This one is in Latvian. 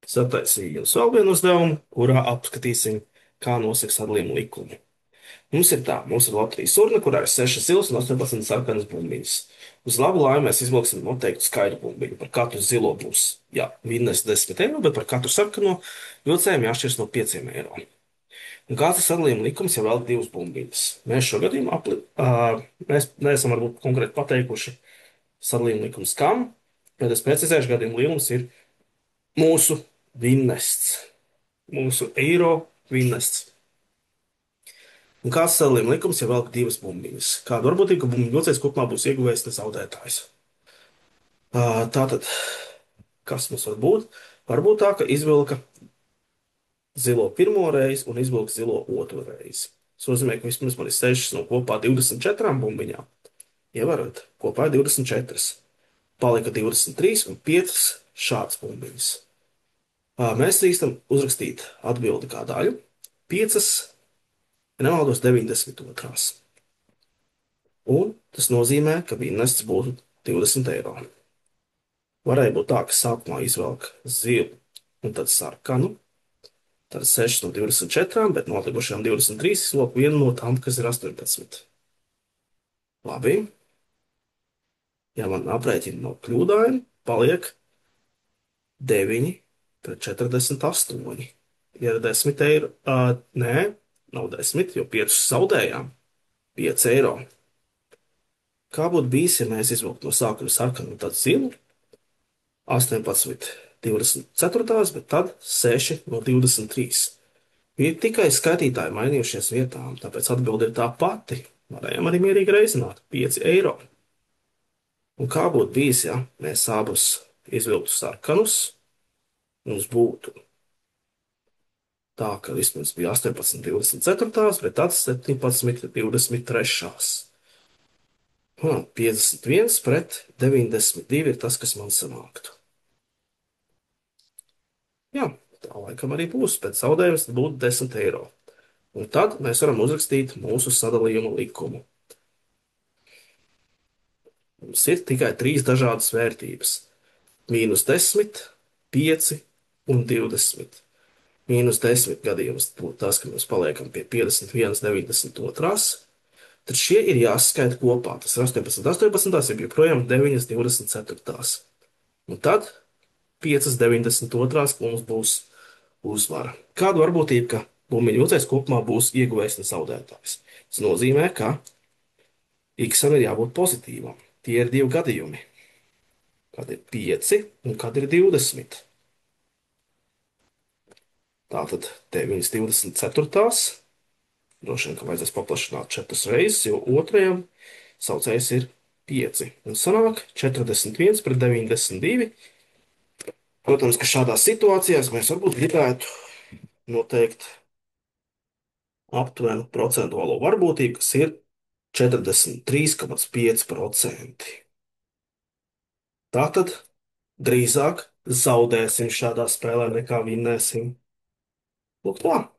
Sataisīju jums vēl vienu uzdevumu, kurā apskatīsim, kā nosaka sadalījuma likumu. Mums ir loterijas urna, kurā ir 6 zilas un 18 sarkanas bumbiņas. Uz labu laimi mēs izvilksim noteiktu skaidru bumbiņu. Par katru zilo būs, jā, vinnēs 10 eiro, bet par katru sarkano vilcējiem jāšķirs no 5 eiro. Un kāds ir sadalījuma likums, ja vēl divas bumbiņas? Mēs šo gadījumu mēs neesam varbūt konkrēti pateikuši sadalījuma likums kam, bet es precizēšu gadījumu lielums ir mūsu vinnests, mūsu eiro vinnests. Un kāds sadalījuma likums, ja velk divas bumbiņas? Kāda varbūtība, ka bumbiņu vilcējs kopumā būs ieguvējs un zaudētājs? Tātad, kas mums var būt? Varbūt tā, ka izvilka zilo pirmo reizi un izvilka zilo otro reizi. Tas nozīmē, ka vispirms man ir 6 no kopā 24 bumbiņām. Ievērot, kopā ir 24. Palika 23 un 5 šādas bumbiņas. Mēs drīkstam uzrakstīt atbildi kā daļu. 5, ja nemaldos, 92. Un tas nozīmē, ka vinnests būtu 20 eiro. Varēja būt tā, ka sākumā izvelk zilu un tad sarkanu, tad 6 no 24, bet no atlikušajām 23 izvelk vienu no tām, kas ir 18. Labi. Ja man aprēķina nav kļūdaini, paliek 9 pret 48. Ir 10 eiro. Nē, nav 10, jo 5 zaudējām. 5 eiro. Kā būtu bijis, ja mēs izvilktu no sākuma sarkanu un tad zilu? 18, 24, bet tad 6 no 23. Ir tikai skaitītāji mainījušies vietām, tāpēc atbilde ir tā pati. Varējām arī mierīgi reizināt 5 eiro. Un kā būtu bijis, ja mēs abus izvilktu sarkanus, mums būtu tā, ka vispirms bija 18, 24, bet tad 17, 23. 51 pret 92 ir tas, kas man sanāktu. Jā, tā laikam arī būs, bet zaudējums būtu 10 eiro. Un tad mēs varam uzrakstīt mūsu sadalījuma likumu. Mums ir tikai 3 dažādas vērtības - -10, 5 un 20. -10 gadījums būtu tas, ka mēs paliekam pie 51, 92. Tad šie ir jāskaita kopā. Tas ir 18, 18, ir joprojām 9, 24. Un tad 5, 92, mums būs uzvara. Kāda varbūtība, ka bumbiņu vilcējs kopumā būs ieguvējs un zaudētājs? Tas nozīmē, ka x-am ir jābūt pozitīvam. Tie ir 2 gadījumi. Kad ir 5 un kad ir 20. Tātad 9, 24. Droši vien, ka vajadzēs paplašināt 4 reizes, jo otrajam saucējs ir 5. Un sanāk 41 pret 92. Protams, ka šādās situācijās mēs varbūt gribētu noteikt aptuvenu procentuālo varbūtību, kas ir 43,5%. Tātad drīzāk zaudēsim šādā spēlē nekā vinnēsim. Lūk tā.